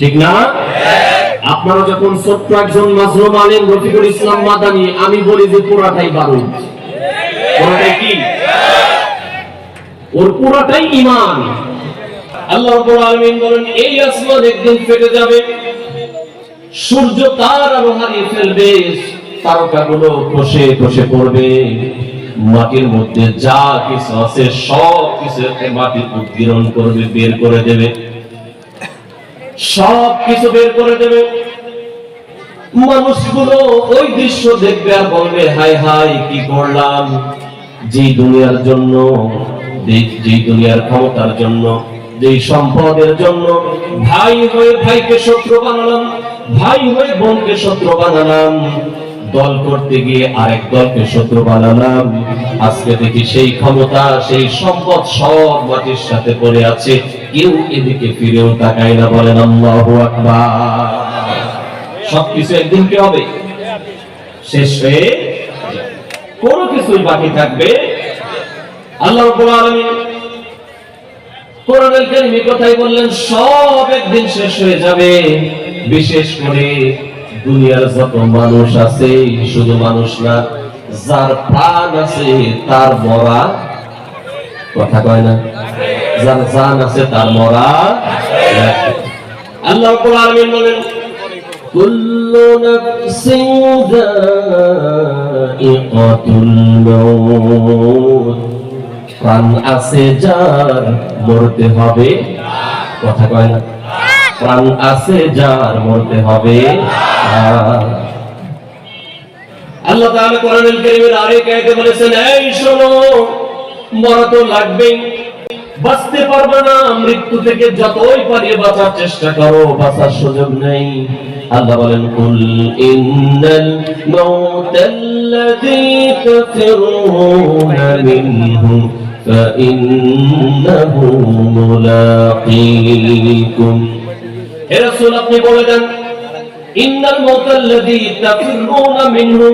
ঠিক না? আপনারা যখন ছোট্ট একজন মাজলুম আলেম রফিকুল ইসলাম মাদানী, আমি বলি যে পুরাটাই বারুদ, পুরাটাই কি? ওর পুরাটাই ঈমান। আল্লাহ রাব্বুল আলামিন বলেন এই আসমান একদিন ফেটে যাবে, সূর্য তার আলো হারিয়ে ফেলবে, তারকাগুলো খসে খসে পড়বে, মাটির মধ্যে যা কিছু আছে সব কিছুকে মাটি উদ্গীরণ করবে, বের করে দেবে, সব কিছু বের করে দেবে। মানুষগুলো ওই দৃশ্য দেখবে আর বলবে হায় হায় কি করলাম, যে দুনিয়ার জন্য, যে দুনিয়ার ক্ষমতার জন্য, যে সম্পদের জন্য ভাই হয়ে ভাইকে শত্রু বানালাম, ভাই হয়ে বোনকে শত্রু বানালাম, দল করতে গিয়ে আরেক দলকে শত্রু বানালাম, আজকে দেখি সেই ক্ষমতা সেই সম্পদ সব মাটির সাথে পড়ে আছে, কেউ এদিকে ফিরেও তাকায় না। বলেন আল্লাহু আকবার। সবকিছু একদিন কি হবে? শেষ হয়ে কোনো কিছুই বাকি থাকবে। আল্লাহ রাব্বুল আলামিন কোরআনুল কারীমে কথাই বললেন সব একদিন শেষ হয়ে যাবে। বিশেষ করে দুনিয়ার যত মানুষ আছে, শুধু মানুষ না, যার প্রাণ আছে তার মরা, কথা কয় না, যার জান আছে তার মরা। আল্লাহ রাব্বুল আলামিন বলেন কুল্লু নাফসিন যায়িকাতুল মাউত, প্রাণ আছে যার মরতে হবে, কথা কয় না, প্রাণ আছে যার মরতে হবে। আল্লাহ তাআলা কোরআনুল কারীমের আরেক আয়াতে বলেছেন এই শোনো, মরা তো লাগবেই, বাঁচতে পারবে না, মৃত্যু থেকে যতই পারিয়ে বাঁচার চেষ্টা করো, বাঁচার সুযোগ নেই। আল্লাহ বলেন কুল ইন্নাল মাউতাল্লাযী তাফিরুনা মিনহু ফাইন্নাহু মুলাকীকুম। হে রাসূল আপনি বলে দেন ইন্নাল মাউতাল্লাযী তাফিরুনা মিনহু,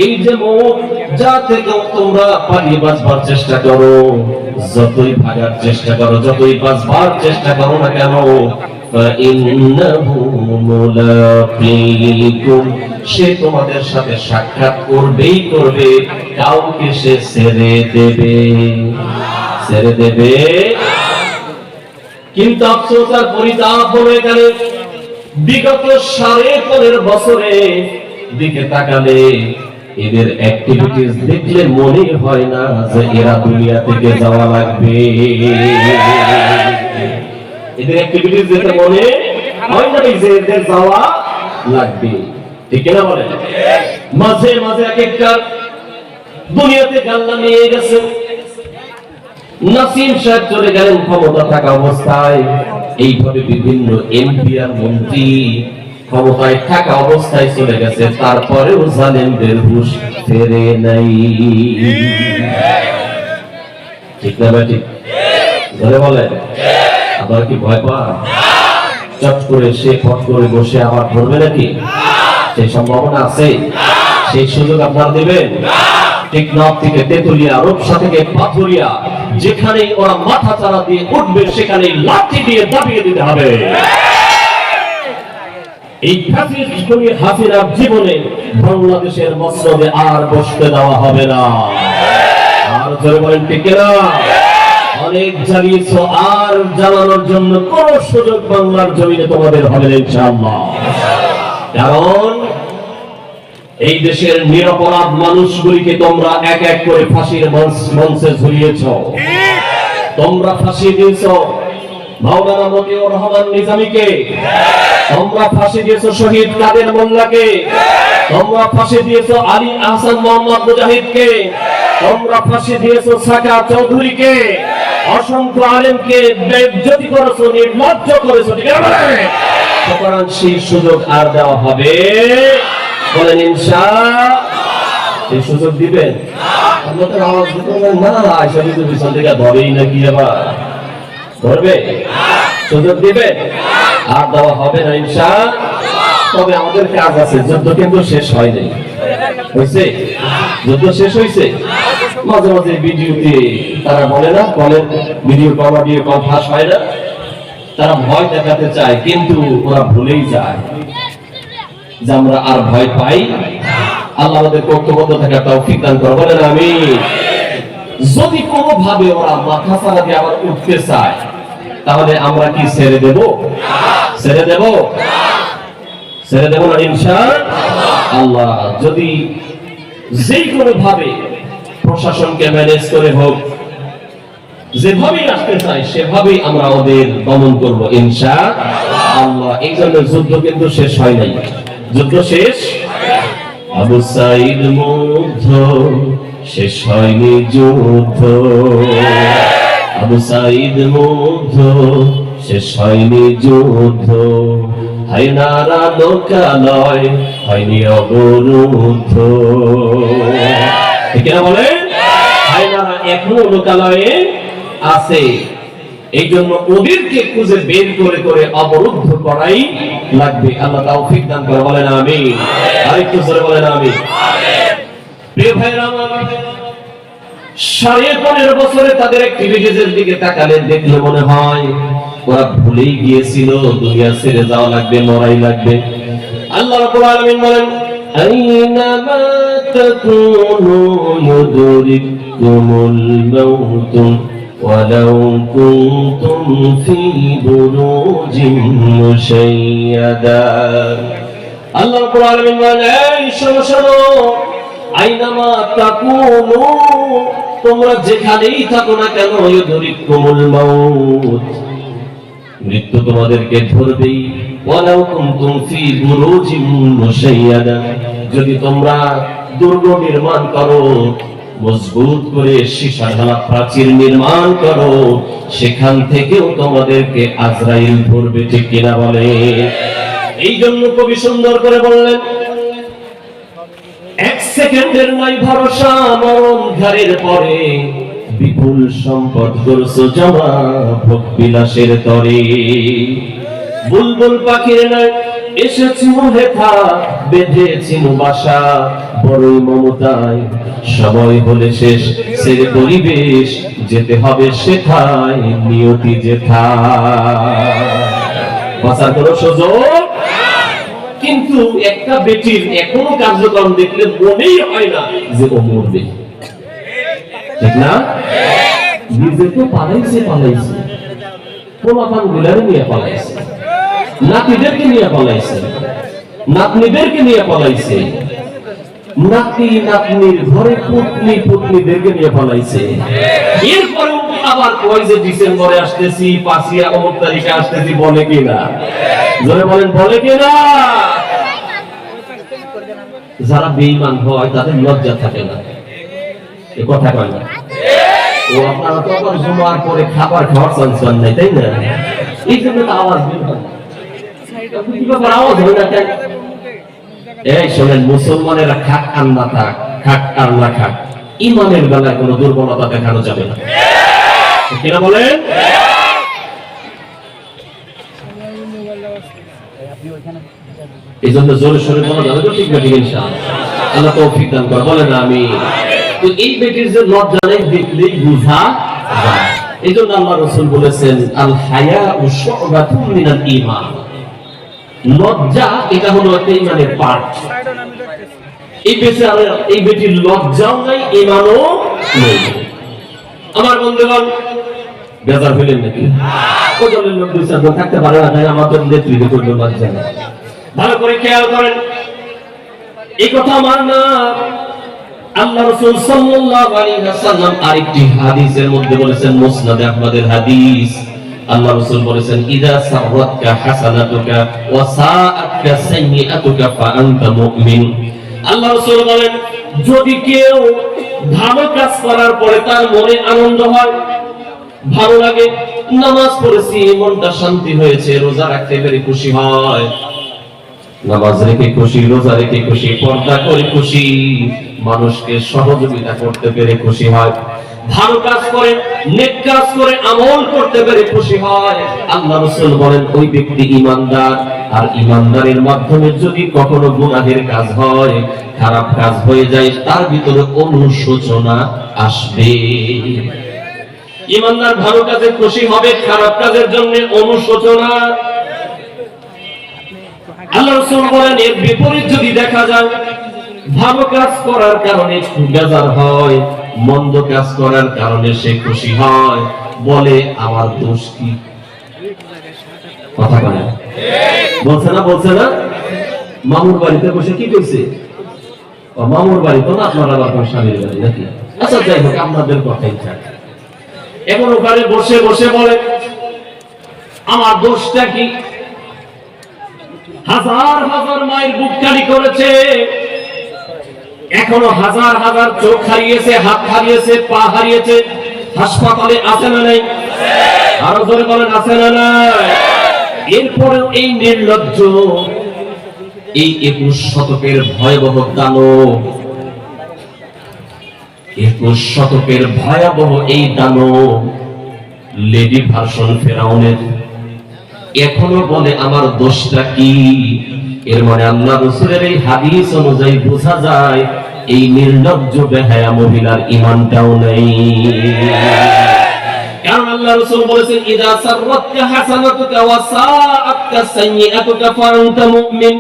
এই যে মওত যা থেকে তোমরা পালিয়ে বাঁচবার চেষ্টা করো, যতই ভাগার চেষ্টা করো, যতই বাঁচবার চেষ্টা করো না কেন, ফাইন্নাহু মুলাকীকুম, সে তোমাদের সাথে সাক্ষাৎ করবেই করবে, কাউকে সে ছেড়ে দেবে, ছেড়ে দেবে। কিন্তু আফসোস আর পরিতাপ হলো এখানে বিগত 15.5 বছরে দিকে তাকালে এদের অ্যাক্টিভিটিস দেখলে মনে হয় না যে এরা দুনিয়া থেকে যাওয়া লাগবে। এদের অ্যাক্টিভিটিস দেখে মনে হয় না যে এদের যাওয়া লাগবে, ঠিক না বলে? মাঝে মাঝে এক একটা দুনিয়াতে গাল্লা নিয়ে গেছে, নাসিম সাহেব চলে গেলেন ক্ষমতা থাকা অবস্থায়, এইভাবে বিভিন্ন এমপি আর মন্ত্রী ক্ষমতায় থাকা অবস্থায় চলে গেছে, তারপরেও জালেমদের হুঁশ ফেরে নাই, ঠিক না ভাই? ঠিক ধরে বলে আবার কি ভয় পায়? চট করে সে ফট করে বসে আবার ধরবে নাকি? সেই সম্ভাবনা আছে? সেই সুযোগ আপনারা দেবেন? টেকনাফ থেকে তেতুলিয়া, রূপসা থেকে পাথুরিয়া, যেখানে ওরা মাথা চারা দিয়ে উঠবে সেখানে লাঠি দিয়ে দাবিয়ে দিতে হবে। এই ফ্যাসিস্ট হাসিনার জীবনে বাংলাদেশের মসনদে আর বসতে দেওয়া হবে না। আর জোরে বলেন ঠিক না? অনেক জ্বালিয়েছ, আর জ্বালানোর জন্য কোন সুযোগ বাংলার জমিনে তোমাদের হবে না ইনশাআল্লাহ। কারণ এই দেশের নিরপরাধ মানুষগুলিকে তোমরা এক এক করে ফাঁসির মঞ্চে ঝুলিয়েছ, তোমরা ফাঁসি দিয়েছ মাওলানা মতিউর রহমান নিজামীকে, তোমরা ফাঁসি দিয়েছ শহীদ কাদের মোল্লাকে, তোমরা ফাঁসি দিয়েছ আলী আহসান মোহাম্মদ মুজাহিদকে, তোমরা ফাঁসি দিয়েছ সাকা চৌধুরীকে, অসংখ্য আলেমকে বেইজ্জতি করেছো, নির্লজ্জ করেছো, ঠিক আছে? সুতরাং সেই সুযোগ আর দেওয়া হবে বলেন ইনশাআল্লাহ? সেই সুযোগ দিবেন? আপনাদের আওয়াজ দিবেন না, আয়সা কিন্তু পিছন থেকে ধরেই নাকি আবার ধরবে? সুযোগ দিবেন? আর দেওয়া হবে না ইনশাআল্লাহ। তবে আমাদের কাজ আছে, যুদ্ধ কিন্তু শেষ হয় নাই, হয়েছে? যুদ্ধ শেষ হয়েছে? মাঝে মাঝে ভিডিওতে তারা বলে না, কলের ভিডিও কল, অডিও কল ফাঁস হয় না, তারা ভয় দেখাতে চায়, কিন্তু ওরা ভুলেই যায় যে আমরা আর ভয় পাই। আল্লাহ আমাদের ঐক্যবদ্ধ থাকার তৌফিক দান করুন, বলেন আমিন। যদি কোনোভাবে ওরা মাথা ছাড়া দিয়ে আবার উঠতে চায়, তাহলে আমরা কি ছেড়ে দেব? ছেড়ে দেব? ছেড়ে দেব না ইনশাআল্লাহ। যদি যেই কোনো ভাবে প্রশাসনকে ম্যানেজ করে হোক, যেভাবেই আসতে চাই সেভাবেই আমরা ওদের দমন করব ইনশাআল্লাহ। এই জন্য যুদ্ধ কিন্তু শেষ হয় নাই, যুদ্ধ শেষ। আবু সাঈদ মুগ্ধ, শেষ হয়নি যুদ্ধ। আবু সাঈদ মুগ্ধ, শেষ হয়নি যুদ্ধ। হায়নারা লোকালয় হয়নি অবরুদ্ধ। ঠিক না বলেন? হায়নারা এখনো লোকালয়ে আছে। এই জন্য ওদেরকে খুঁজে বের করে করে অবরুদ্ধ করাই লাগবে। আল্লাহ তৌফিক দান করে, বলেন আমিন। আরেকটু জোরে বলেন আমিন। প্রিয় ভাইরা আমার, 15.5 বছরে তাদের অ্যাক্টিভিটিজের দিকে তাকালে দেখলে মনে হয় ওরা ভুলেই গিয়েছিল দুনিয়া ছেড়ে যাওয়া লাগবে, মরাই লাগবে। আল্লাহ রাব্বুল আলামিন বলেন, আইনামা তাকুনু ইউদরিকুমুল মাউত ওয়ালাউ কুনতুম ফি বুরুজিন মুশাইয়াদা। আল্লাহ রাব্বুল আলামিন বলেন, এই শোনো, আইনামা তাকুনু, তোমরা যেখানেই থাকো না কেন, ইউদরিকুমুল মাউত, মৃত্যু তোমাদেরকে ধরবেই। ওয়ালাউ কুনতুম ফি বুরুজিন মুশাইয়াদা, যদি তোমরা দুর্গ নির্মাণ করো, মজবুত করে সীসা ঢালা প্রাচীর নির্মাণ করো, সেখান থেকেও তোমাদেরকে আজরাইল ধরবে। ঠিক কিনা বলে? এই জন্য কবি সুন্দর করে বললেন, 1 সেকেন্ডের নাই ভরসা, মরণ ঘাড়ের পরে, বিপুল সম্পদ করছো জমা ভোগ বিলাসের তরে। বুলবুল পাখির নাই এসেছি হেথা, বেঁধেছি বাসা বড়ই মমতায়, সময় হলে শেষ ছেড়ে পরিবেশ, যেতে হবে সেথায় নিয়তি যেথায়। বাঁচার কোনো সুযোগ। কিন্তু একটা বেটির এখনো কার্যক্রম দেখলে মনেই হয় না যে ও মরবে, ঠিক না? নিজে তো পালাইছে, পোলাপান গুলারে নিয়ে পালাইছে, নাতিদেরকে নিয়ে পালাইছে, নাতনিদেরকে নিয়ে পালাইছে, নাতি নাতনির ঘরে পুতনিদেরকে নিয়ে পালাইছে। এরপরেও আবার কয় যে ডিসেম্বরে আসতেছি, 5 অমুক তারিখে আসতেছি, বলে কিনা? জোরে বলেন, বলে কিনা? যারা বেঈমান হয় তাদের লজ্জা থাকে না, এ কথা কয় না। ও আপনারা তো আবার জুমার পরে খাবার খাওয়ার চান্স পান নাই, তাই না? এই জন্য তো আওয়াজ বের হয়। আওয়াজ হয় না কেন? এই শোনেন, মুসলমানেরা খাক আর না থাক, খাক আর না খাক, ইমানের বেলায় কোনো দুর্বলতা দেখানো যাবে না। কিনা বলেন? এই জন্য জোরে সোরে বলা যাবে তো? ঠিক না? ঠিক ইনশাআল্লাহ। আল্লাহ তৌফিক দান করে, বলেন আমিন। তো এই বেটির যে লজ্জা নেই, দেখলেই বুঝা যায়। এই জন্য আল্লাহ রাসূল বলেছেন, আল হায়াউ শু'বাতুম মিনাল ঈমান। লজ্জা এটা হলো একটা ঈমানের পার্ট। এই বেটির লজ্জাও নাই, ঈমানও নেই। আমার বন্ধুগণ, বেজার হইলেন নাকি? কোজলের লোক 2-4 জন থাকতে পারে না, আমাদের নেতৃত্বে করবে লজ্জা নেই। ভালো করে খেয়াল করেন, এই কথা আমার না। আল্লাহ রাসূল সাল্লাল্লাহু আলাইহি ওয়াসাল্লাম আরেকটি হাদিসের মধ্যে বলেছেন, মুসনাদে আহমদের হাদিস, আল্লাহ রাসূল বলেছেন, ইযা সাররাতকা হাসানাতুকা ওয়া সাআতকা সাইয়্যাতুকা ফা আনতা মুমিন। আল্লাহ রাসূল বলেন, যদি কেউ ভালো কাজ করার পরে তার মনে আনন্দ হয়, ভালো লাগে, নামাজ পড়েছি মনটা শান্তি হয়েছে, রোজা রাখতে পেরে খুশি হয়, নামাজ রেখে খুশি, রোজা রেখে খুশি, পর্দা করে খুশি, মানুষকে সহযোগিতা করতে পেরে খুশি হয়, ভালো কাজ করে, নেক কাজ করে, আমল করতে পেরে খুশি হয়, আল্লাহ রাসূল বলেন ওই ব্যক্তি ঈমানদার। আর ঈমানদারের মাধ্যমে যদি কখনো গুনাহের কাজ হয়, খারাপ কাজ হয়ে যায়, তার ভিতরে অনুশোচনা আসবে। ইমানদার ভালো কাজে খুশি হবে, খারাপ কাজের জন্য অনুশোচনা। আল্লাহ রাসূল বলেন এর বিপরীত যদি দেখা যায়, ভালো কাজ করার কারণে বেজার হয়, মন্দ কাজ করার কারণে সে খুশি হয়, বলে আমার দোষ কি? কথা বলে বলছে না মামুর বাড়িতে বসে কি কইছে? মামুর বাড়ি তো না, আপনার আবার কোন স্বামীর বাড়ি নাকি? আচ্ছা যাই হোক, আপনাদের কথাই থাকে। এখন ওখানে বসে বসে বলে আমার দোষটা কি? হাজার হাজার মায়ের বুক খালি করেছে, এখনো হাজার হাজার চোখ হারিয়েছে, হাত হারিয়েছে, পা হারিয়েছে, হাসপাতালে আছে না নাই? আরো জোরে বলেন আছে না নাই? এরপরেও এই নির্লজ্জ, এই 21 শতকের ভয়াবহ দানব, 21 শতকের ভয়াবহ এই দানব লেডি ভার্সন ফেরাউনের এখনো বলে আমার দোষটা কি? এর মানে আল্লাহ রাসূলের এই হাদিস অনুযায়ী বোঝা যায় এই নির্লজ্জ বেহায়া মহিলার ঈমানটাও নেই। কারণ আল্লাহ রাসূল বলেছেন ইযা সাররাতকা হাসানাতুকা ওয়া সাআতকা সাইয়্যাতুকা ফাআনতা মুমিন।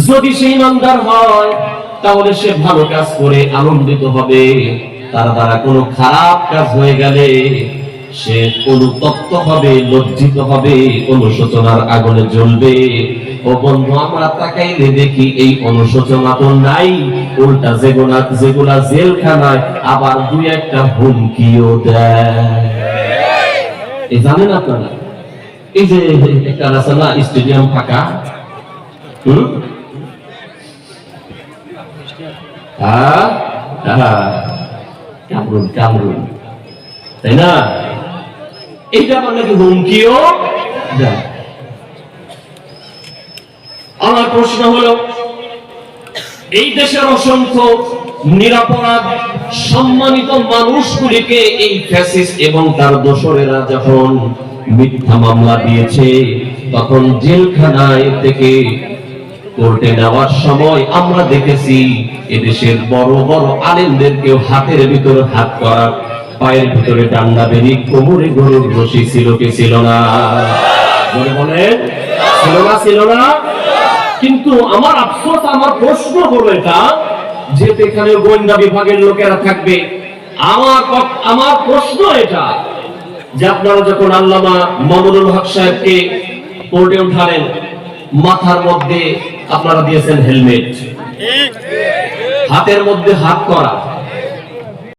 যদি সে ঈমানদার হয় তাহলে সে ভালো কাজ করে আনন্দিত হবে, তার দ্বারা কোনো খারাপ কাজ হয়ে গেলে সে অনুতপ্ত হবে, লজ্জিত হবে, অনুশোচনার আগুনে জ্বলবে। ও বন্ধু, আমরা তাকাইলে দেখি এই অনুশোচনা তো নাই, উল্টা যেগুলা জেলখানায় আবার দুই একটা হুমকিও দেয়। এই জানেন আপনারা, এই যে একটা আছে না স্টেডিয়াম ফাঁকা, কামরুন, তাই না? এইটা মানে হুমকিও দেয়। আমার প্রশ্ন হলো, এই দেশের অসংখ্য নিরপরাধ সম্মানিত মানুষগুলিকে এই ফ্যাসিস্ট এবং তার দোসরেরা যখন মিথ্যা মামলা দিয়েছে, তখন জেলখানায় থেকে কোর্টে নেওয়ার সময় আমরা দেখেছি এদেশের বড় বড় আলেমদেরকেও হাতের ভিতরে হাত করা, পায়ের ভিতরে ডান্ডা বেরি, কোমরে গরুর রশি ছিল কি ছিল না? বলেন ছিল না? কিন্তু আমার আফসোস, আমার প্রশ্ন হলো এটা যে এখানে গোয়েন্দা বিভাগের লোকেরা থাকবে। আমার প্রশ্ন এটা যে আপনারা যখন আল্লামা মামুনুল হক সাহেবকে কোর্টে উঠালেন, মাথার মধ্যে আপনারা দিয়েছেন হেলমেট, হাতের মধ্যে হাত করা,